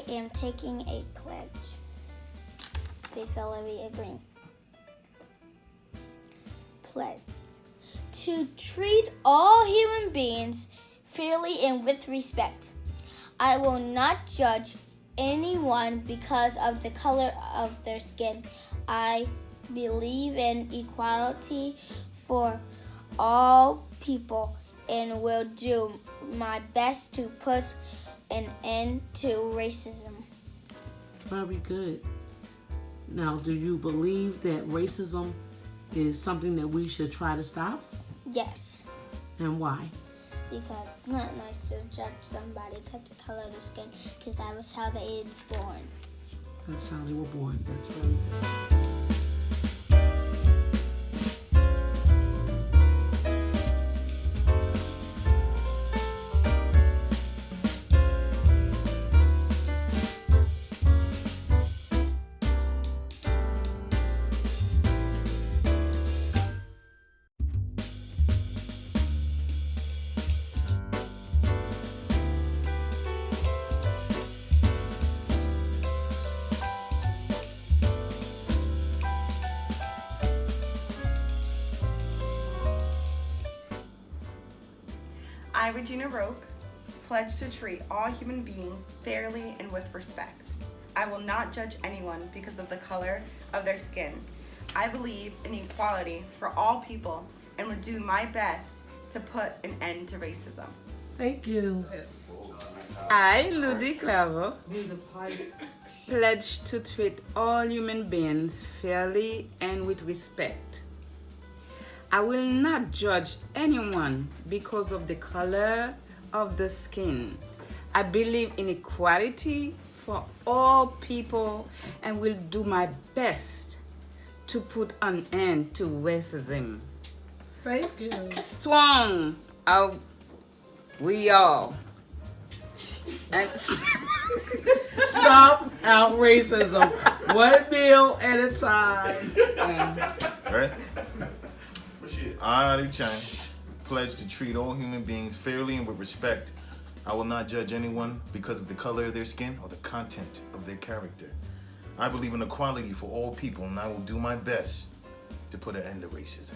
I am taking a pledge. Faithful Olivia Green. Pledge to treat all human beings fairly and with respect. I will not judge anyone because of the color of their skin. I believe in equality for all people and will do my best to put an end to racism. Very good. Now, do you believe that racism is something that we should try to stop? Yes, And why? because it's not nice to judge somebody because the color of the skin, because that was how they is born. That's how they were born. That's very good. I, Regina Roque, pledge to treat all human beings fairly and with respect. I will not judge anyone because of the color of their skin. I believe in equality for all people and will do my best to put an end to racism. Thank you. I, Ludi Clavo, pledge to treat all human beings fairly and with respect. I will not judge anyone because of the color of the skin. I believe in equality for all people and will do my best to put an end to racism. Thank you. Strong are we all. And Stop out racism. One meal at a time. Right? I, Ali Chang, pledge to treat all human beings fairly and with respect. I will not judge anyone because of the color of their skin or the content of their character. I believe in equality for all people, and I will do my best to put an end to racism.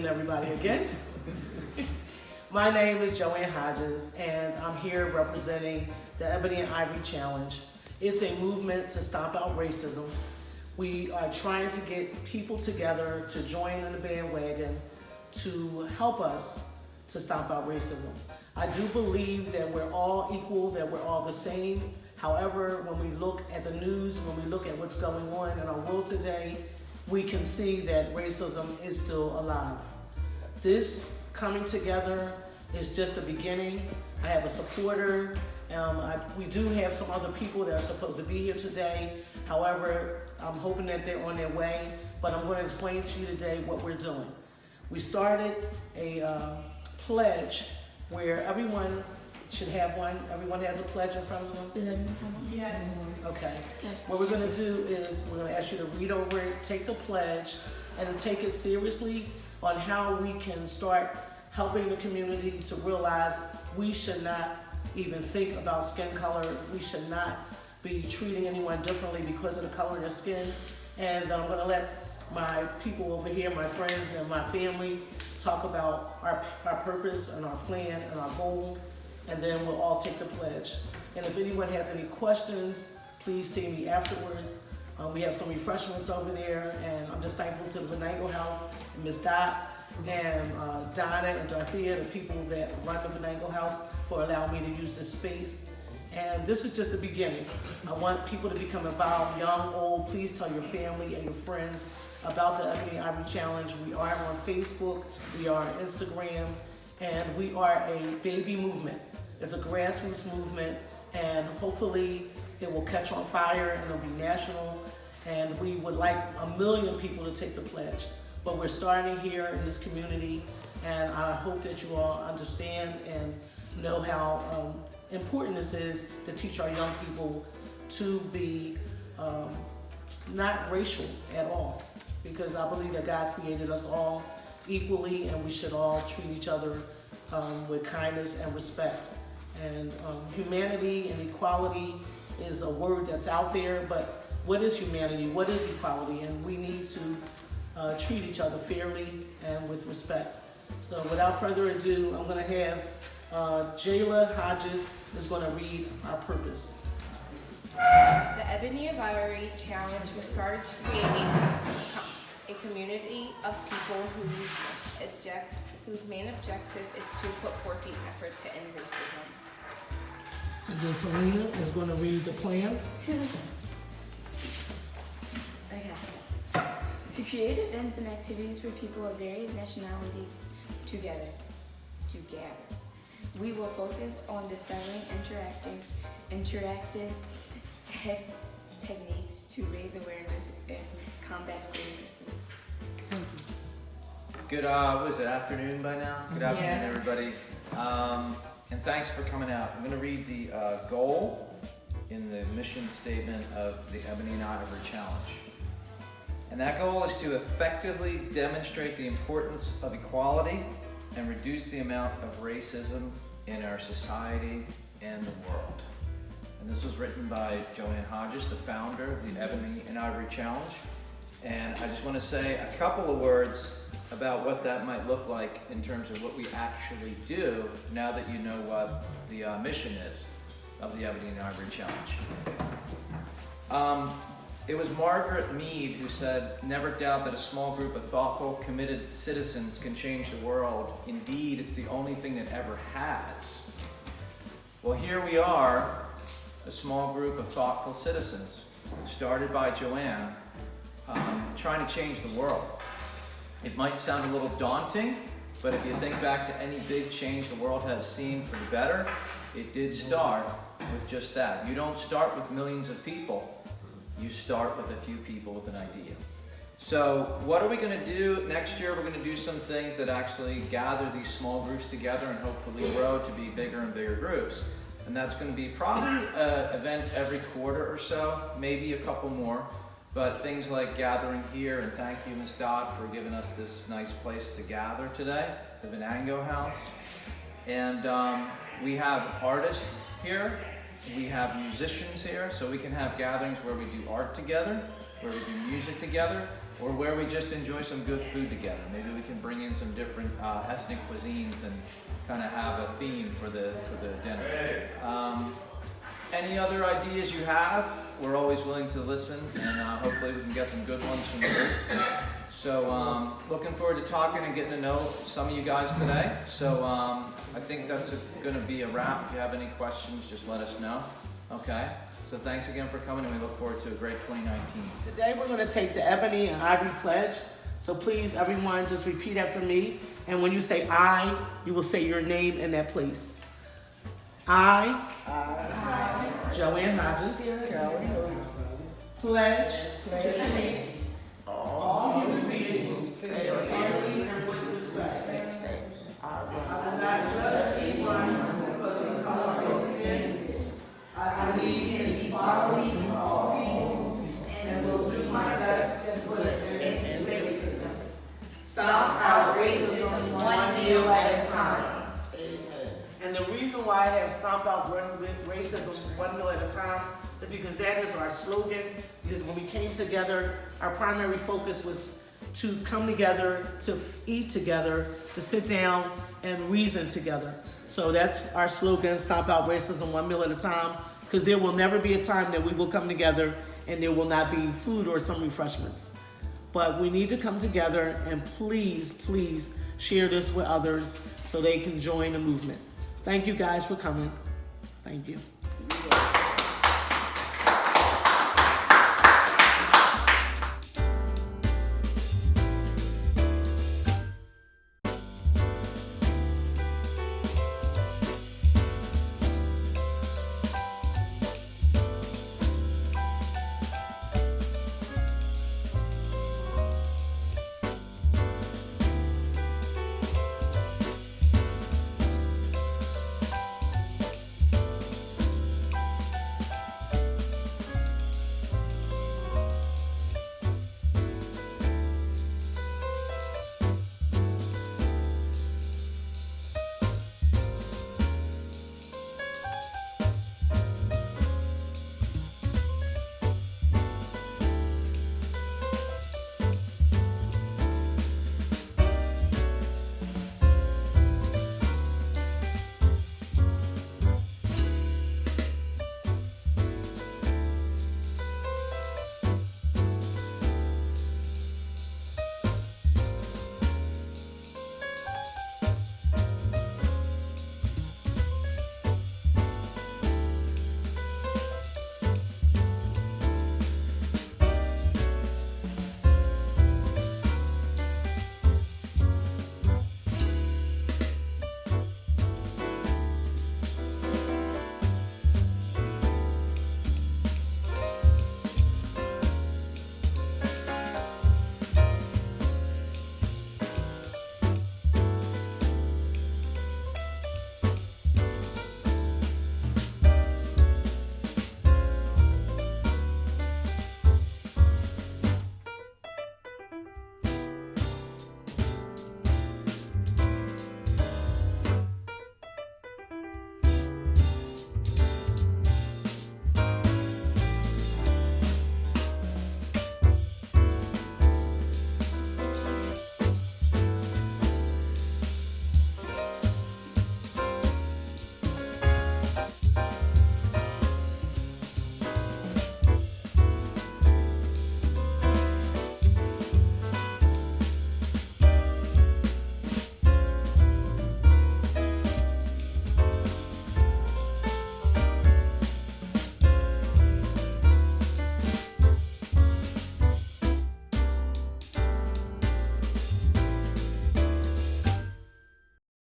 Everybody again. My name is Joanne Hodges, and I'm here representing the Ebony and Ivory Challenge. It's a movement to stop out racism. We are trying to get people together to join in the bandwagon to help us to stop out racism. I do believe that we're all equal, that we're all the same. However, when we look at the news, when we look at what's going on in our world today, we can see that racism is still alive. This coming together is just the beginning. I have a supporter. We do have some other people that are supposed to be here today. However, I'm hoping that they're on their way, but I'm going to explain to you today what we're doing. We started a pledge where everyone should have one. Everyone has a pledge in front of them? Yeah. Okay. What we're going to do is we're going to ask you to read over it, take the pledge, and take it seriously on how we can start helping the community to realize we should not even think about skin color. We should not be treating anyone differently because of the color of their skin. And I'm going to let my people over here, my friends and my family, talk about our purpose and our plan and our goal, and then we'll all take the pledge. And if anyone has any questions, please see me afterwards. We have some refreshments over there, and I'm just thankful to the Venango House and Ms. Dot and Donna and Dorothea, the people that run the Venango House, for allowing me to use this space. And this is just the beginning. I want people to become involved, young, old. Please tell your family and your friends about the Ebony and Ivory Challenge. We are on Facebook, we are on Instagram, and we are a baby movement. It's a grassroots movement, and hopefully it will catch on fire and it'll be national. And we would like 1 million people to take the pledge. But we're starting here in this community, and I hope that you all understand and know how important this is to teach our young people to be not racial at all, because I believe that God created us all equally, and we should all treat each other with kindness and respect. And humanity and equality is a word that's out there, but what is humanity? What is equality? And we need to treat each other fairly and with respect. So without further ado, I'm going to have Jayla Hodges is going to read our purpose. The Ebony of Ivory Challenge was started to create a community of people whose main objective is to put forth the effort to end racism. And then Selena is going to read the plan. Okay. To create events and activities for people of various nationalities together. We will focus on discovering interactive techniques to raise awareness and combat racism. Good, what is it, afternoon by now? Good afternoon, everybody. And thanks for coming out. I'm going to read the goal in the mission statement of the Ebony and Ivory Challenge. And that goal is to effectively demonstrate the importance of equality and reduce the amount of racism in our society and the world. And this was written by Joanne Hodges, the founder of the Ebony and Ivory Challenge. And I just want to say a couple of words about what that might look like in terms of what we actually do now that you know what the mission is of the Ebony and Ivory Challenge. It was Margaret Mead who said, "Never doubt that a small group of thoughtful, committed citizens can change the world. Indeed, it's the only thing that ever has." Well, here we are, a small group of thoughtful citizens, started by Joanne, trying to change the world. It might sound a little daunting, but if you think back to any big change the world has seen for the better, it did start with just that. You don't start with millions of people. You start with a few people with an idea. So what are we going to do next year? We're going to do some things that actually gather these small groups together and hopefully grow to be bigger and bigger groups. And that's going to be probably an event every quarter or so, maybe a couple more. But things like gathering here, and thank you, Ms. Dodd, for giving us this nice place to gather today, the Venango House. And we have artists here. We have musicians here, so we can have gatherings where we do art together, where we do music together, or where we just enjoy some good food together. Maybe we can bring in some different ethnic cuisines and kind of have a theme for the dinner. Any other ideas you have, we're always willing to listen, and hopefully we can get some good ones from the group. So looking forward to talking and getting to know some of you guys today. So I think that's going to be a wrap. If you have any questions, just let us know. Okay? So thanks again for coming, and we look forward to a great 2019. Today we're going to take the Ebony and Ivory Pledge. So please, everyone, just repeat after me. And when you say I, you will say your name in that place. I Joanne Hodges, pledge to treat all human beings fairly and with respect. I will not judge anyone because of the color of their skin. I believe in equality for all people and will do my best to put an end to racism. Stop out racism one meal at a time. And the reason why I have Stomp Out Racism one meal at a time is because that is our slogan. Because when we came together, our primary focus was to come together, to eat together, to sit down and reason together. So that's our slogan, Stomp Out Racism one meal at a time, because there will never be a time that we will come together and there will not be food or some refreshments. But we need to come together, and please, please share this with others so they can join the movement. Thank you guys for coming. Thank you.